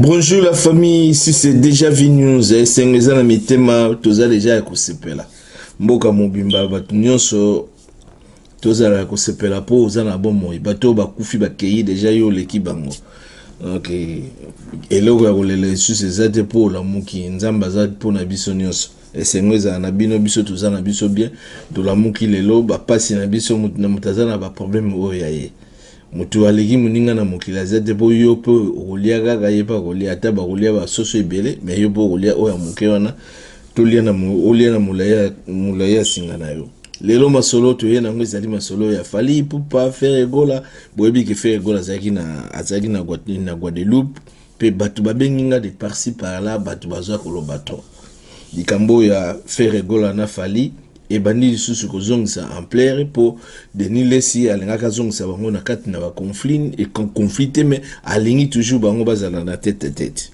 Bonjour la famille, ici c'est déjà News. C'est un mitema, toza déjà ekosepela. Mboka mobimba batu nyonso toza la ekosepela po oza na bomo. Bato bakufi bakei déjà yo leki bango. Ok. Eloko ya kolela susu ezate po la muki nzamba za po na biso nyonso. Esengweza na bino biso toza na biso bien. To la muki lelo ba pasi na biso mutu na mutaza na ba problème oyo yaye. Mutu aleki muninga na mokila zate po yo po rolia kaka ye pa rolia ata ba rolia ba soso ebele mais yo po rolia oya moke wana tolia na mulaya singa na yo lelo masolo to ye na ngo ezali masolo ya fali pupa faire egola boyebi ke faire egola azaki na Guadeloupe pe batu babenginga de par-ci par-là batu bazwa koloba to likambo ya faire egola na fali et bandi lisusu kozongisa ampleur pour Denis Lesi alingaka zongisa bango na kati na ba conflit et conflit mais alingi toujours bango bazala na tête à tête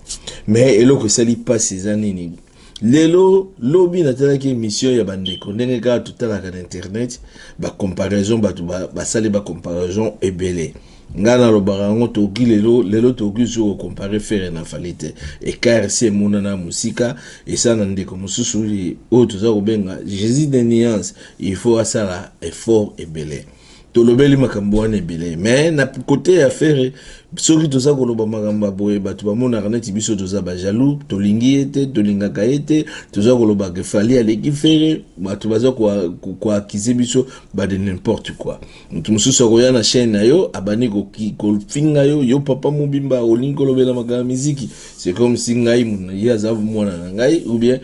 mais eloko sali passe ces années lelo lobby na tala ki émission ya bandeko ndenge ka tutala ka internet ba comparaison ba sali ba comparaison ebele ngana lo barango toki lelo toki zo comparer faire na falite et car c'est monana musika et ça na ndeko mususu o toza kobenga Jésus de nuance il faut asala effort ebele to lobeli makambo wana ebele mais na côté ya faire soki toza koloba makambo boye batu bamona kaneti biso toza ba jaloux tolingi ete tolingaka ete toza koloba ke fali aleki faire batu baza ko akize biso ba de n'importe quoi mutu mususu koya na chaîne na yo abani ko finga yo papa mobimba olingi kolobela makambo muziki c'est comme si ngai muna ya za mwana na ngai ou bien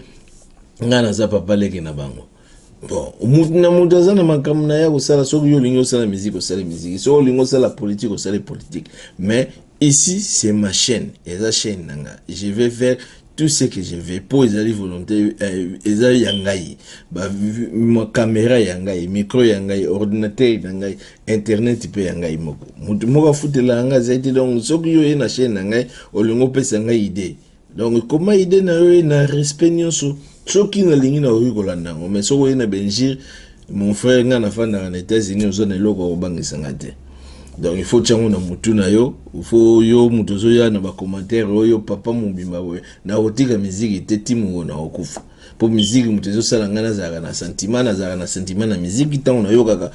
ngana za papa leki na bango. Bon, mutu aza na makambo na ya kosala soki yo olingi osala musique osala musique soki olingi osala politique osala politique mais ici c'est ma chaîne eza chaîne nanga je vais faire tout ce que je vais pour ezali volonté ezali ya ngai ma caméra ya ngai micro ya ngai ordinateur ya ngai internet pe ya ngai moko mutu moko afutela ngai zaite donc soki yo ye na chaîne na ngai olingi opesa ngai idée donc comment idée na yo na respect nyonso soki na lingi na oyo kolanda ngo mais soko na benjir mon frère nga na fanda na États-Unis ozona eloko obangisa ngate donc il faut tchango na mutu na yo il faut yo mutu zo ya na ba commentaire oyo papa mobimba we na otika musique te timu na okufa po musique mutu zo sala ngana za na sentiment na musique tant na yo kaka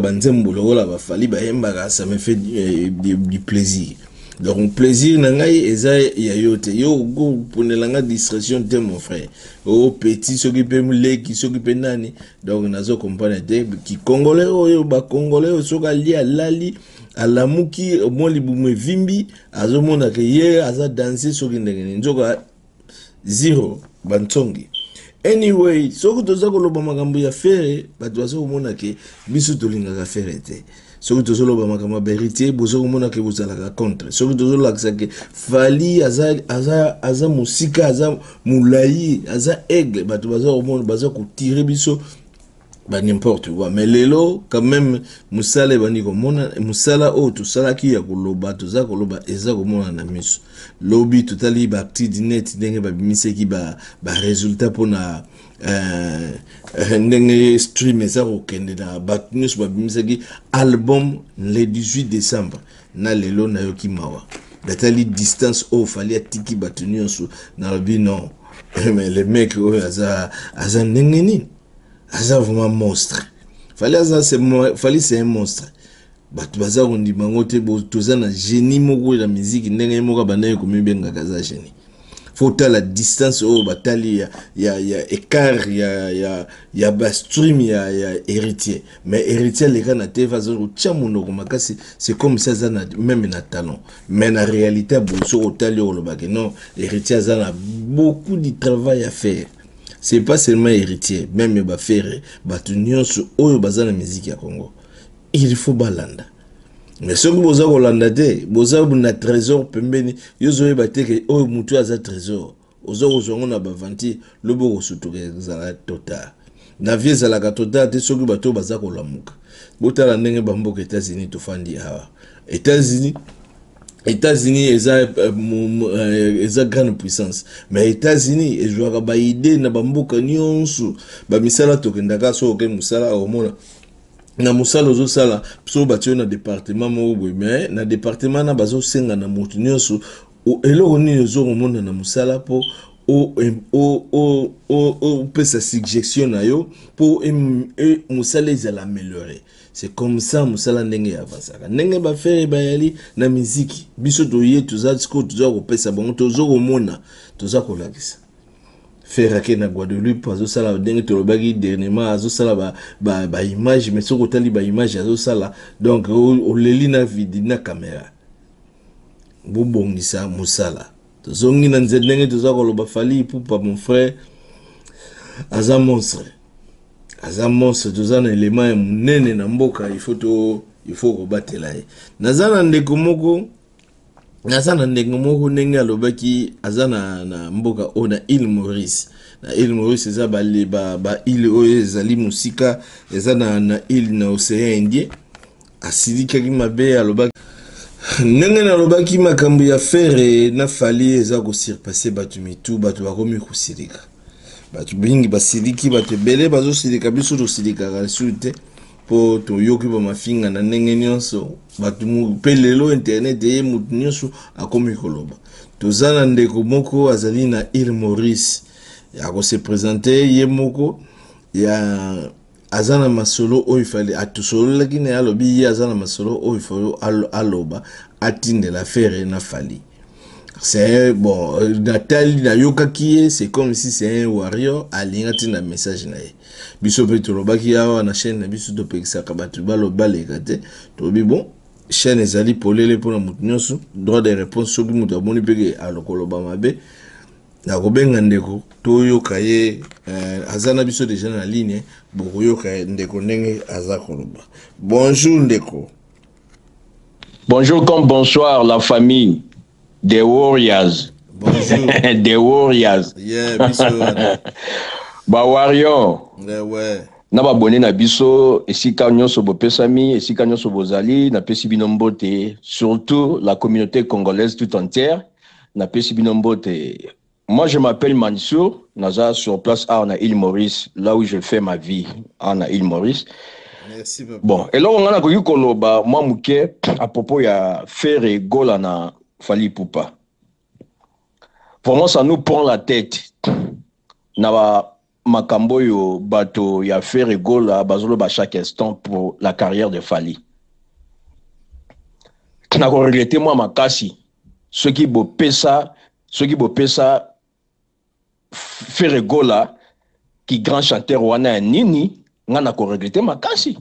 banzembo lokola ba fali ba yemba ka ça me fait du plaisir. Donc plaisir nangai eza ya yote yo go ponelanga distraction de mon frère o petit soki pe muleki soki pe nani donc nazo comprendre te ki congolais oyo ba congolais soka lia lali alamuki mo libume vimbi azomona ke ye aza danser soki ndenge nzoka zero bantsongi. Anyway soki toza koloba makambo ya fere bato bazomona ke biso tolingaka fere te soki tozoloba makambo beritier bozo komona ke bozalaka contre soki tozolakisa ke fali aza musika aza mulai aza aigle bato baza komona baza kotire biso ba n'importe quoi mais lelo quand même musala bani komona musala o to sala ki ya koloba toza koloba eza komona na miso lobby totali ba active net ndenge ba bimiseki ba résultat pona ndenge stream eza kokende na ba news ba bimiseki album le 18 décembre na lelo na yoki mawa datali distance o fali atiki batunyoso na lobi non mais les mecs o aza ndenge nini aza vraiment monstre fali c'est un monstre batu baza kondima ngo te toza na génie moko la musique ndenge moko banaye komibenga kaza génie faut la distance au batali ya écart ya ba stream ya héritier mais héritier les gars na te va zo chamuno ko makasi c'est comme ça za même na talent mais na réalité boso otali o lobake non héritier za na beaucoup de travail à faire. C'est pas seulement héritier, même ba faire batu nyonso oyo bazana musique ya Congo. Il faut balanda. Mais ce que boza kolanda te, boza na trésor pembeni, yozo ebate ke oyo mutu aza trésor. Ozo kozongo na bavanti lobo kosutuka zala tota. Na vie zala ka tota te soki bato baza kolamuka. Botala ndenge bamboka États-Unis to fandi hawa. États-Unis eza grande puissance mais États-Unis ezwaka ba idée na bamboka nyonso ba misala tokendaka so ke musala omona na musala ozo sala so batio na département mo mais na département na bazo senga na mutu nyonso eloko nini ozokomona na mosala mpo opesa suggestion na yo mpo mosala ezala amélioré. C'est comme ça mosala ndenge avansaka ndenge bafere bayali na miziki biso toye toza siko toza kopesa bango tozokomona toza kolakisa ferake na Guadeloupe azosala ndenge tolobaki dernièrement azosala ba image mais soko tali ba image azosala donc oleli na vidi na caméra bobongisa mosala tozongi na nzela ndenge toza koloba Fally Ipupa mon frère aza monstre toza na élément ya munene na mboka il faut kobatela ye naza na ndeko moko ndenge alobaki aza na mboka o na Île Maurice na Île Maurice eza ba île oyo ezali musika eza na île na océan Indien asilikaki mabe alobaki ndenge nalobaki makambo ya fere na Fally eza kosurpasser bato mitu bato bakomi kosilika bato bingi basiliki bato ebele bazosilika biso tosilikaka lisusu te mpo toyoki bamafinga na ndenge nyonso bato mpe lelo internet eye motu nyonso akomi koloba toza na ndeko moko azali na Île Maurice akose présente ye moko ya aza na masolo oyo ifali atusololaki na ye alobi ye aza na masolo oyo ifali aloba atindela fere na Fally. C'est bon, Nathalie na yokaki, c'est comme si c'est un warrior alinga tina message na ye. Biso pe tolobaki awa na chaîne na biso to pekisa kabatu balo baleka te. Tobi bon, chaîne ezali polele pona mutu nyonso, droit de réponse soki mutu aboni peke alokoloba mabe. Na kobenga ndeko to yoka ye azana biso déjà na ligne, boko yoka ndeko ndenge aza koloba. Bonjour ndeko. Bonjour comme bonsoir la famille. Des Warriors. Bonjour. Des Warriors. Yeah, biso. Ba Warrior. Ouais. Na ba boné na biso, esika nyonso bopesami, esika nyonso bozali, na pesi bino mbote, surtout la communauté congolaise tout entière, na pesi bino mbote. Moi je m'appelle Mansour, naza sur place à na Île Maurice, là où je fais ma vie, à na Île Maurice. Merci papa. Bon, et là on a koki koloba moi muke à propos ya Fere Gola na Fally Ipupa. Vraiment, ça nous prend la tête. Naba makambo yo bato ya Fere Gola bazolo ba chaque instant pour la carrière de Fally. Na ko regretter moi makasi ceux qui bo pesa Fere Gola qui grand chanteur wana nini ngana ko regretter makasi.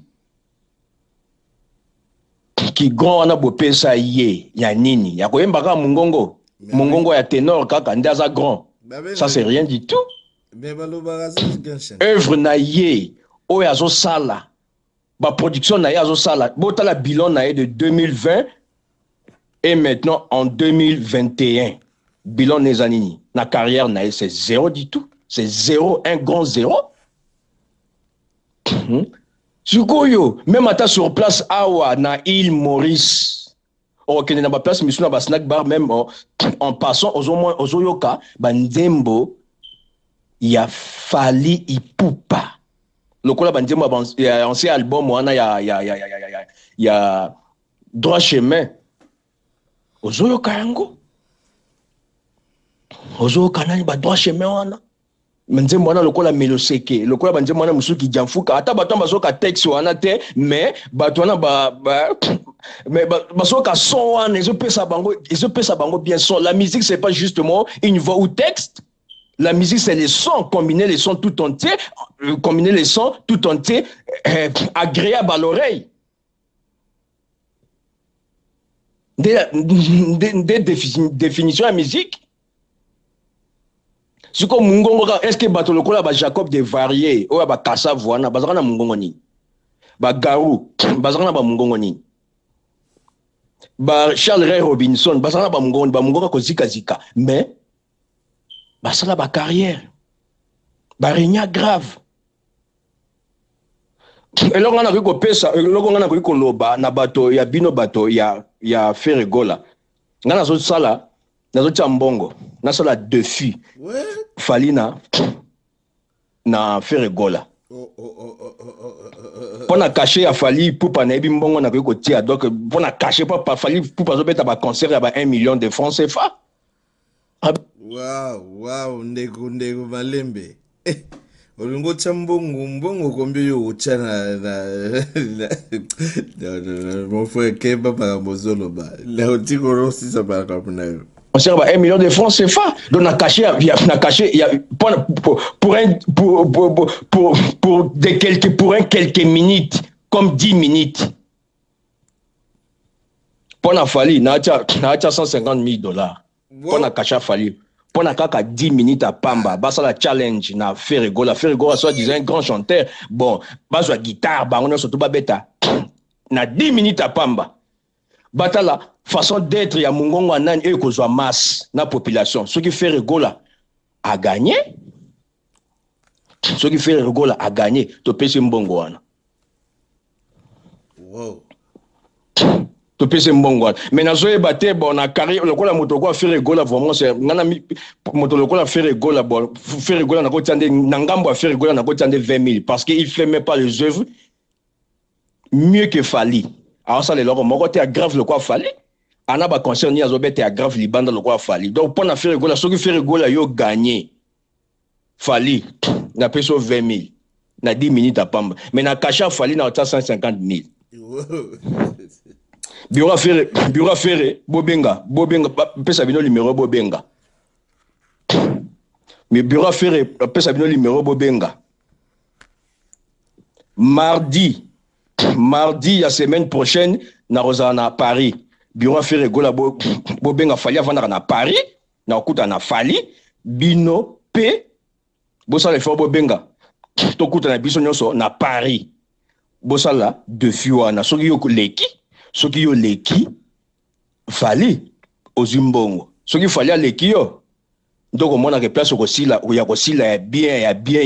Qui grand wana bopesa ye ya nini ya koyembaka mungongo mungongo ya ténor kaka ndaza grand ça c'est rien du tout œuvre na ye oyo azo sala ba production na ye azo sala botala bilan na ye de 2020 et maintenant en 2021 bilan neza nini na carrière na ye c'est zéro du tout c'est zéro un grand zéro. Sukoyo, même à sur place awa na Île Maurice. Ok, na ba place mission na ba snack bar même en passant aux moins aux oyoka bandembo ya Fally Ipupa. Lokola bandembo ancien album wana ya droit chemin. Aux oyoka yango. Aux oyoka nani ba droit chemin wana. Menze mwana lokola meloseke lokola banje mwana musuki jamfuka ata bato basoka texte wana te mais bato wana mais basoka son wana ils pesa bango bien son. La musique c'est pas justement une voix ou texte, la musique c'est les sons, combiner les sons tout entier agréable à l'oreille. Des définitions à musique. Siko mungongo est-ce que bato lokola ba Jacob de varié oya ba kasa voana bazaka na mungongo ni ba Garou bazaka na ba mungongo ni ba Charles Ray Robinson bazaka na ba mungongo ko zika mais basala ba carrière ba renya grave eloko ngana ko pesa eloko ngana ko loba na bato ya bino bato ya Fere Gola ngana zo sala nazo tia mbongo nasala défi Fally na Fere Gola pona cacher ya Fally Ipupa na ebi mbongo na ko tia donc pona cacher pas Fally Ipupa zo beta ba concert ya ba 1 million de francs CFA Wow, ndeko malembe. Olingo chambongo mbongo kombi yo uchana na mon frère Keba par Mozolo ba. La otiko rosi ça par kapuna yo. On sert 1 million de francs CFA. Donc, on a caché, pour quelques minutes, comme 10 minutes. Pour la fallu, on a 150 000 $. Pour la caché fallu. Pour la caca 10 minutes à Pamba. Bah, ça la challenge, na Ferregola. Ferregola, soit disant un grand chanteur. Bon, bah, soit guitare, bah, on a surtout pas bêta. Na 10 minutes à Pamba. Batala, façon d'être, il y a Mungongo Anan et Kozwa masse na population. Ce qui fait Regola a gagné. Ce qui fait Regola a gagné. To pese Mbongo Ana. Wow. To pese Mbongo Ana. Mais na zoé baté, bon, na carrière, le quoi la moto quoi fait Regola, vraiment, c'est, nana mi, moto le quoi la fait Regola, bon, fait Regola, na côté de, nangambo a fait Regola, na côté de 20 000. Parce qu'il fait même pas les œuvres mieux que Fali. Alors ça, les locaux, mon côté grave le quoi Fali. Ana ba concert ni azobete grave libanda le quoi Fali. Donc pour na faire Regola, ceux qui fait Regola yo gagné. Fali na peso 20 000. Na 10 minutes à Pamba. Mais na cacha Fali na 150 000. Bureau faire Bobenga pesa bino numéro Bobenga. Mais bureau faire pesa bino numéro Bobenga. Mardi, la semaine prochaine, na Rosana Paris. Bureau faire Gola Bobenga Fali avant na Paris, na okuta na Fali, Bino P, bossa le fort Bobenga. Tokuta na biso nyonso na Paris. Bossa la de Fiwana, soki yo leki, Fali ozimbongo. Soki Fali a leki yo. Donc on a que place où il y a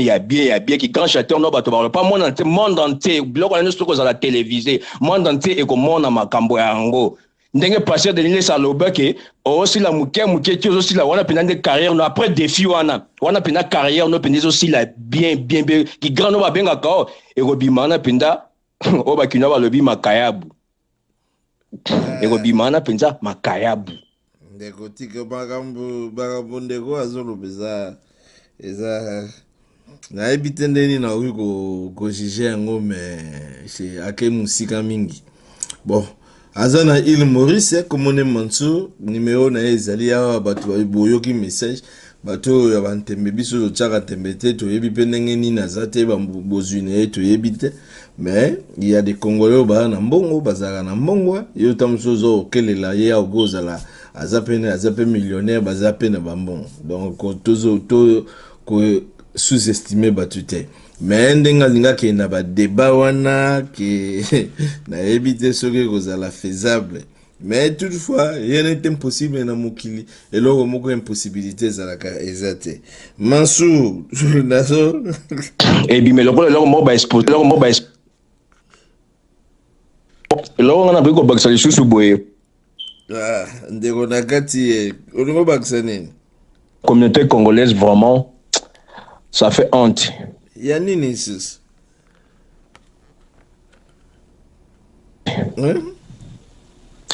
bien qui grand chanteur no bato pas monde entier bloc on est sur la télévision monde entier et comme on a makambo yango ndenge passer de l'île saloba que aussi la muke qui aussi la wana pena de carrière no après défi wana pena carrière no pena aussi la bien qui grand no ba benga ka et robimana penda o ba kina ba lobi makayabu et robimana penda makayabu ndeko tika bakambo ndeko azolo beza eza na ebite ndeni na uyi ko jige yango mais c'est ake musika mingi bon azana il Maurice komone Mansour numéro na ezali ya bato boyoki message bato ya bantembe biso zo tsaka tembe te to yebi pe ndenge nini azate ba bozune to yebite mais il y a des Congolais ba na mbongo bazaka na mbongo yo tamsozo kelela ye ogozala azape millionnaire bazape na bambon donc to sous-estimer batute mais ndenga linga ke na ba débat wana ke na éviter ce que kozala faisable mais toutefois rien n'est impossible na mokili eloko moko impossibilité zalaka ezate Mansour naso et bi mais le mo ba expose le ngana biko baksa le susu boye. Ndeko na kati olingo baksa nini communauté congolaise vraiment ça fait honte ya nini sis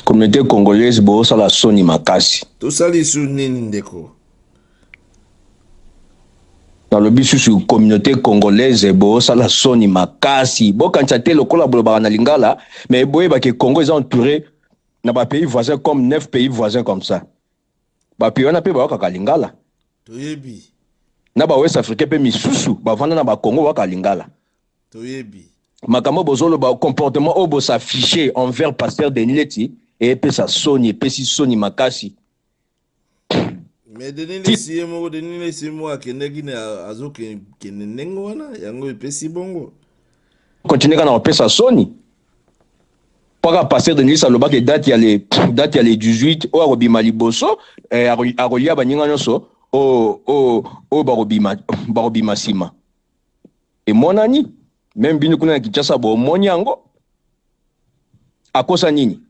communauté congolaise bo sala soni makasi to sali su nini ndeko dans le bisu communauté congolaise bo sala soni makasi bo kanchate lokola boloba na lingala mais boye ba ke Congo est entouré na ba pays voisins comme 9 pays voisins comme ça ba pays na pe ba ka lingala toyebi na ba West Africain pe misusu ba vanda na ba Congo ba ka lingala toyebi makamo bozolo ba comportement obo s'afficher envers pasteur de Nileti et pe sa soni pe si soni makasi mais denile si mo akendeki na azoke kenengo wana yango pe si bongo continuer kana pe sa soni para passer de Nilesa loba ke date ya les 18 o robima liboso a rolia baninga nyonso o barobima sima et monani même bino kuna Kinshasa bo monyango akosa nini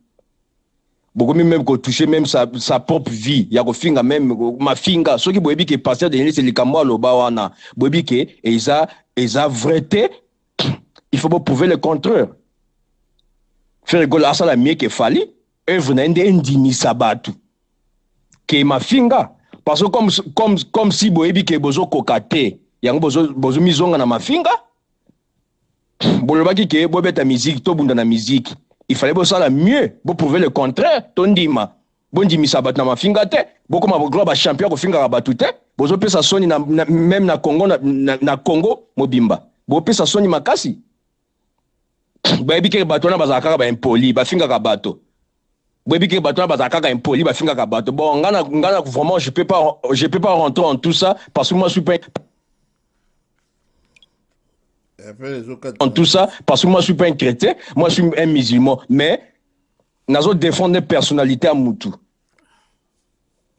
beaucoup même ko toucher même sa propre vie ya ko finga même ma finga ceux qui boyebi ke passer de Nilesa likamwa loba wana boyebi ke eza vérité il faut prouver le contraire. Faire gola asala mieux que Fali œuvre na ende ndimi sabatu ke mafinga parce que comme si boyebi ke bozo kokate yango bozo mizonga na mafinga bolobaki ke bobeta musique to bunda na musique il fallait bosala mieux bo prouver le contraire tondima bondimisa bato na mafinga te bokoma globe champion kofinga bato te bozo pesa soni même na Congo na Congo mobimba bo pesa soni makasi boyebi ke bato na bazaka ba impoli bafinga bato boyebi ke bato na bazaka impoli bafinga bato bon ngana vraiment je peux pas rentrer en tout ça parce que moi je suis pas en tout ça parce que moi je suis pas un chrétien, moi je suis un musulman, mais nazo défendre des personnalités à Moutou.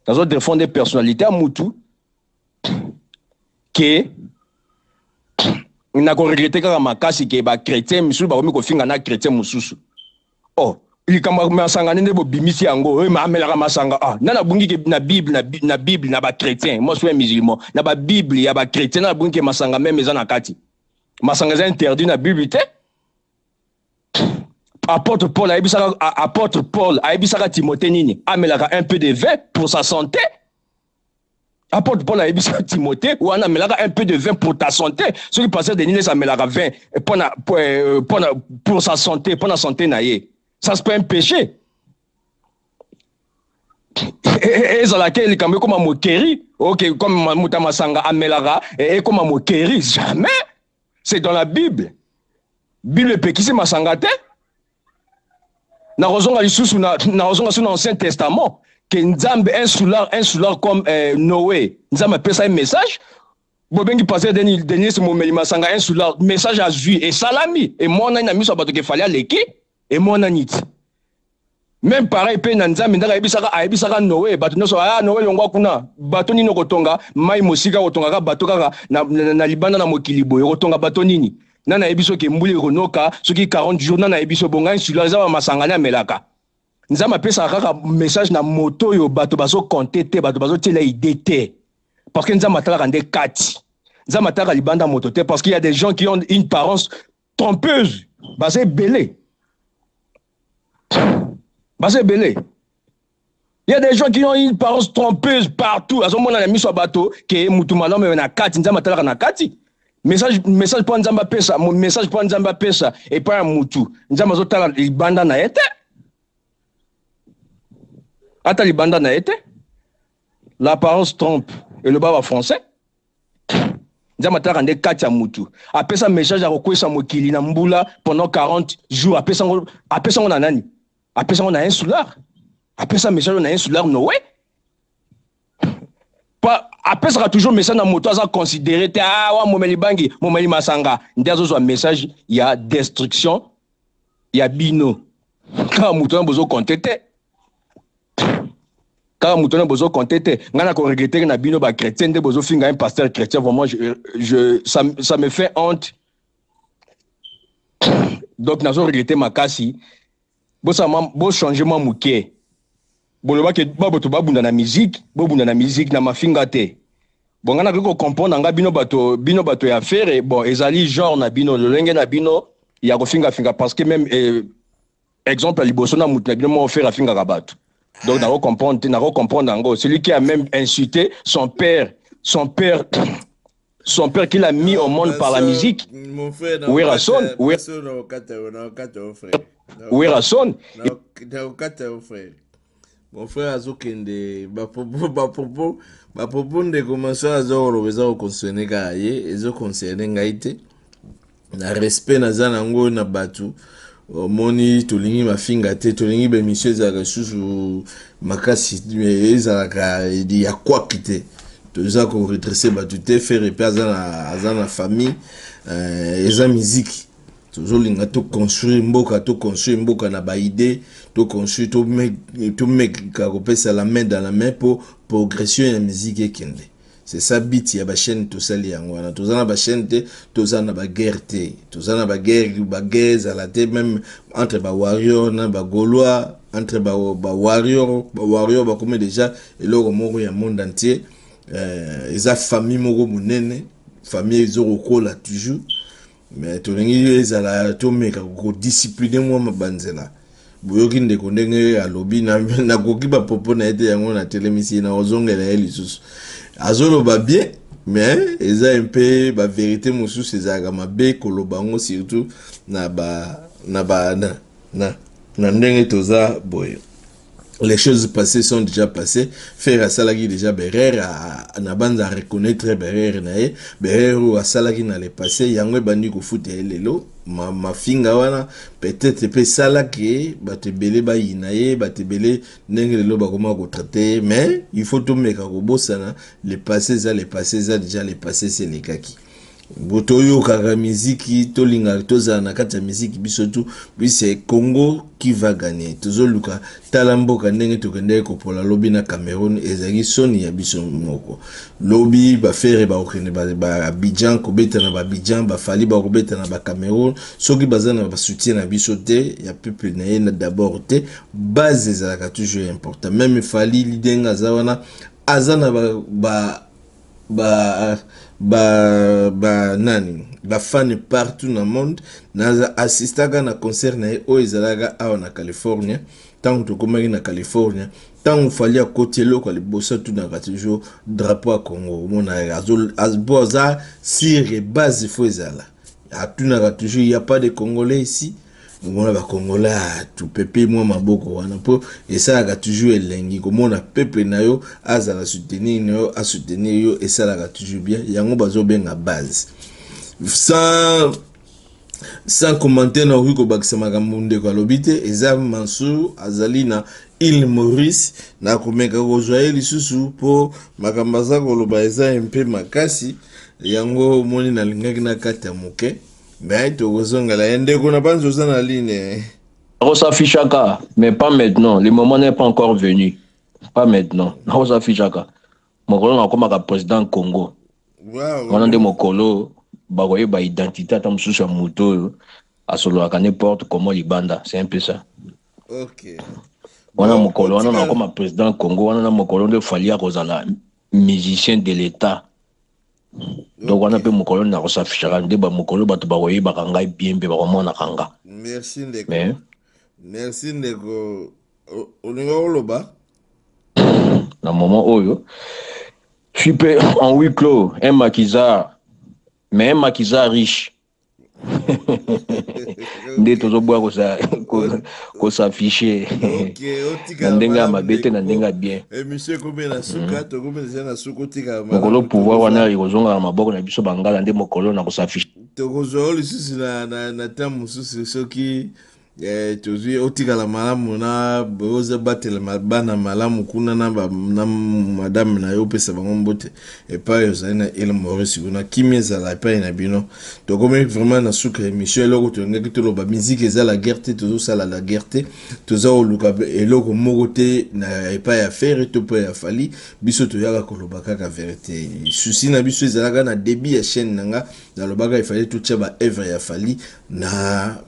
Nazo défendre des personnalités à Moutou que na ko regretter ka makasi ke ba chrétien musu ba komi ko finga na chrétien mususu. Oh, il kamba masanga nende bo bimisi yango, ma amela masanga ah, na bungi ke na Bible na ba chrétien, moi je suis un musulman, na ba Bible ya ba chrétien na bungi ke masanga même ezana kati. Masanga interdit na Bible te. Apôtre Paul a ebisaka Timothée nini amelaka un peu de vin pour sa santé. Apôtre Paul a ebisaka Timothée ou ana amelaka un peu de vin pour ta santé. Ce qui passait de nini ça amelaka vin pour sa santé, pour la santé na ye. Ça c'est pas un péché. Et ça laquelle quand même comme un moquerie. OK, comme muta masanga amelaka et comme un moquerie jamais. C'est dans la Bible. Bible pekisi masangate. Na rozonga lisusu na rozonga sur l'Ancien Testament que Nzambe un soulard comme Noé. Nzambe pesa un message. Bobengi passer dernier ce moment masanga un soulard message à Jésus et salami et moi na miso bato ke fallait leki et moi na nit. Même pareil pe na Nzambe ndaka ebisaka Noé bato noso Noé longwa kuna bato nini kotonga mai mosika kotonga ka bato kaka na libanda na mokili boye kotonga bato nini nana ebiso ke mbuli ronoka soki 40 jours nana ebiso bonga insula za masangana melaka Nzambe pesa kaka message na moto yo bato bazo compter te bato bazo tela idée te parce que Nzambe atala kande kati Nzambe atala libanda moto te parce qu'il y a des gens qui ont une parence trompeuse basé belé. Basé belé. Il y a des gens qui ont une parence trompeuse partout. À ce moment-là, il y a mis sur bateau que Moutoumalo mais na kati, Nzamba tala na kati. Message pour Nzamba pesa, message pour Nzamba pesa et pas un Moutou. Nzamba zotala libanda na ete. Ata libanda na ete. L'apparence trompe et le baba français. Nzamba tala kande kati ya Moutou. Après ça message à rekwesa mokili na mbula pendant 40 jours. Après ça on a nani. Après ça, on a un soulard. Après ça, on a un soulard Noé. Après ça, toujours message dans moto, ça considéré, momeli bangi, momeli masanga. Ndazo un message, il y a destruction, il y a bino. Quand moto a besoin de compter. Quand moto a besoin de compter, on a regretté que bino ba chrétien, de besoin finga un pasteur chrétien. Vraiment, ça me fait honte. Donc, nous avons regretté ma cassi. Bo changement mouké. Boloba ke baboto babunda na musique na mafinga te. Bon ngana ko comprendre nga bino bato ya faire bon ezali genre na bino lolenge na bino ya ko finga parce que même exemple liboso na mutu na bino mo faire finga ka bato. Donc na comprendre ngo celui qui a même insulté son père qu'il a mis au monde par la musique. Mon frère, où est Rasson? Où est Rasson? Mon frère azokende bapopo nde commencer azorobeza okoncerner kaye ezo concerner ngaite na respect na zana ngo na batu moni tolingi mafinga te tolingi be monsieur za susu makasi ezalaka ya kwa kite toza ko redresser batu te faire azana famille eza musique toujours linga to construire mboka na ba idée to construire to make ka kopesa la main dans la main pour progression ya musique ekende. C'est ça bit ya ba chaîne to sali yango wana tozana ba chaîne te tozana ba guerre te tozana ba guerre za la te même entre ba warrior na ba gaulois entre ba warrior ba comme déjà eloko moko ya monde entier eza famille moko munene famille ezoro kola toujours mais tolingi ezala to meka ko discipliner moi mabanzela boyoki ndeko ndenge alobi na koki ba popo na ete yango na telemisi na ozongela ye lisusu azoloba bien mais eza un peu ba vérité mosusu ezalaka mabe koloba yango surtout na ndenge toza boye. Les choses passées sont déjà passées. Faire à Salagi déjà Berer, à Nabanza reconnaître Berer nae, Berer ou à Salagi n'allait passer, Yangwe bandi ko foute lelo, ma finga wana, peut-être pe Salaki, bate belé ba yinae, bate belé, nenge lelo ba koma ko traiter, mais il faut tout meka ko bossana, les passés déjà les passés c'est les kaki. Botoyo kaka miziki tolinga toza na kati ya miziki biso tu c'est Congo qui va gagner tozo luka talamboka ndenge tokende ko pola lobi na Cameroun ezaki soni ya biso moko lobi ba faire ba okene ba Abidjan ko beta na ba Abidjan ba fali ba ko beta na ba Cameroun soki bazana ba soutien na biso te ya peuple na ye na d'abord te base ezalaka toujours important même fali lidenga zawana azana nani ba fan partout dans le monde na assistaka na concert na o ezalaga awa na California tant to komaki na California tant fali a côté loko le bossa tout na toujours drapeau à Congo mona azboza sire base fo ezala a tout na toujours il y a pas de Congolais ici. On a Congolais tout peuple moi maboko wana po et ça a toujours elengi comme on a peuple na yo azala soutenir yo a soutenir yo et ça a toujours bien yango bazo benga base sans commenter na ruko bakisa makambo ko lobite eza Mansour azali na Île Maurice na komeka ko joye lisusu po makambo za ko loba eza mpe makasi yango moni na lingaki na kata moke. Mais tu as la ligne. Rosa Fichaka, mais pas maintenant. Le moment n'est pas encore venu. Pas maintenant. Rosa Fichaka. Mon colon a comme un président Congo. On a des mokolo, bagoye ba identité à tam sous moto, à solo à n'importe comment libanda. C'est un peu ça. Ok. On a mon colon, on a comme un président Congo, on a mon colon de Falia Rosala, musicien de l'État. Donc on a peu mon colonne na Rosa Fichaka ndeba mon colonne bato bakoyi bakanga bien be bakomona kanga. Merci ndeko. Merci ndeko. Olingo loba. Na moment oyo je suis en huis clos, un maquisard, mais un maquisard riche. Nde tozoboa ko s'afficher. OK, ndenga mabete na ndenga bien. Et monsieur combien na suka to combien na suka tika ma. Mokolo pouvoir wana ikozonga na maboko na biso bangala nde mokolo na ko s'afficher. To kozo lisusu na tamu susu soki tozwi otikala malamu na boza batela bana malamu kuna na madame na yo pesa bango mbote epa yo zali na Île Maurice kuna kimia ezala epa na bino tokomi vraiment na suka émission eloko tongaki toloba musique eza la guerre te tozosala la guerre te toza oluka eloko moko te na epa ya faire to pe ya fali biso toyaka koloba kaka vérité souci na biso ezalaka na début ya chaîne nanga nalobaka ifallait totia ba œuvre ya fali na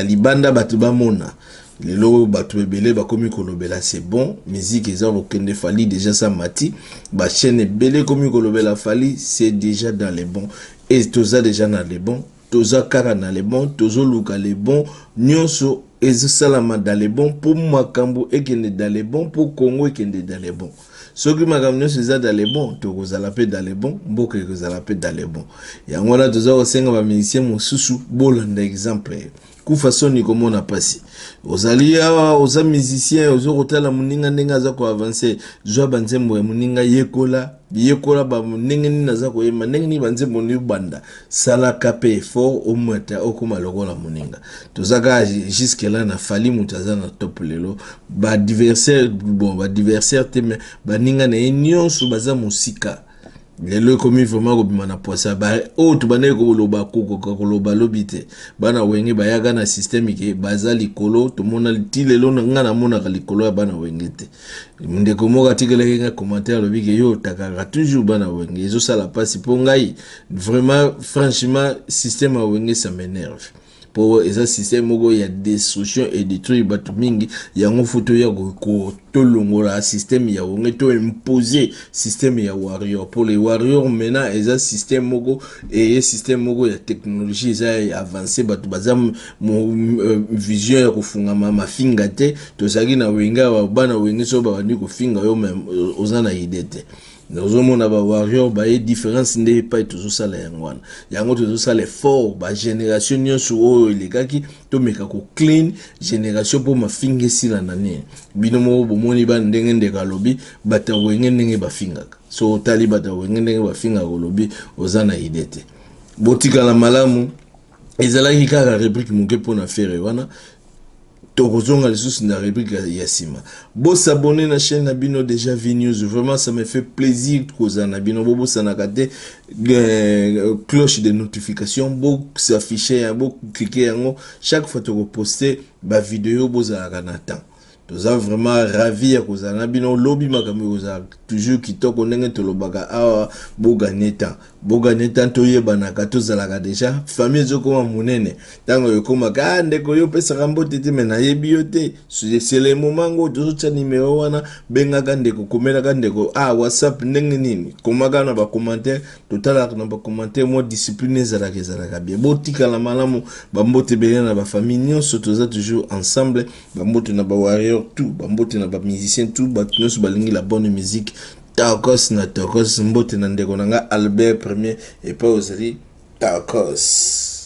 libanda batu bamona lelo batu ebele bakomi kolobela c'est bon musique eza okende fali déjà ça mati ba chaîne ebele komi kolobela fali c'est déjà dans les bons et toza déjà dans les bons toza kaka dans les bons tozo luka les bons nyonso ezosalama dans les bons pour makambo ekende dans les bons pour Congo ekende dans les bons. Ce qui m'a ramené c'est dans les bons, tu as la paix dans les bons, beaucoup que la paix dans les bons. Et en voilà, tu as aussi un musicien, mon sous bon exemple. Coup façon ni comment on a passé. Aux alliés, aux musiciens, aux autres, la muninga nenga za ko avancer. Joa banze mo muninga yekola ba muninga ni naza ko yema nenga ni banze mo ni banda. Sala kapé effort au mata au kuma lokola muninga. Tozaka jusque là na fali mutaza na top lelo. Ba adversaire te mais ba ninga na nyonso baza musika. Lelo komi vraiment ko bimana poisa ba o to bane ko loba ko loba lobite bana wenge bayaga na système ke baza likolo to mona ti lelo nga na mona ka likolo ya bana wenge te minde ko moka tikele nga commentaire lobike yo takaka toujours bana wenge ezo sala pasi po ngai vraiment franchement système a wenge ça m'énerve pour eza système moko ya destruction et détruire batu mingi yango photo ya ko tolongola système ya wonge to imposer système ya warrior pour les warriors maintenant eza système moko et système moko ya technologie eza avancé batu baza vision ya kofunga mafinga te tozaki na wenga bana wenge so bandi kofinga yo même ozana idée. Nous avons un warrior, une différence n'est pas toujours ça les yangoana. Yango toujours ça les fort, ba génération nyon sur les gars qui to meka ko clean génération pour ma finger si la nani. Binomo bo moni ba ndenge ndeka lobby bata wenge ndenge ba finga. So tali bata wenge ndenge ba finga ko lobby ozana idete. Botika la malamu ezala ki kaka rubrique muke pona faire wana. Tokozonga les sous na rubrique Yassima. Bo s'abonner na chaîne Nabino déjà News. Vraiment ça me fait plaisir que Nabino bobo sanakate cloche de notification bo s'afficher bo cliquer yango chaque fois que poster ba vidéo bo za kanata. Nous sommes vraiment ravis à cause de bino lobby makambo oza toujours kitoko ndenge tolobaka awa boganeta toye banaka tozalaka déjà famille zokoma munene tango yokoma ka ndeko yo pesa kambo tete mena yebi yo te c'est le moment ngo tozocha numéro wana bengaka ndeko komelaka ndeko WhatsApp ndenge nini komaka na ba commentaire totala na ba commentaire mo discipline ezalaka bien botika la malamu bambote bele na ba famille nyonso toza toujours ensemble bambote na ba warrior tout bambote na ba musicien tout batnyos balingi la bonne musique Takos na Takos mbote na ndeko nanga Albert Premier et pas Ozari Takos.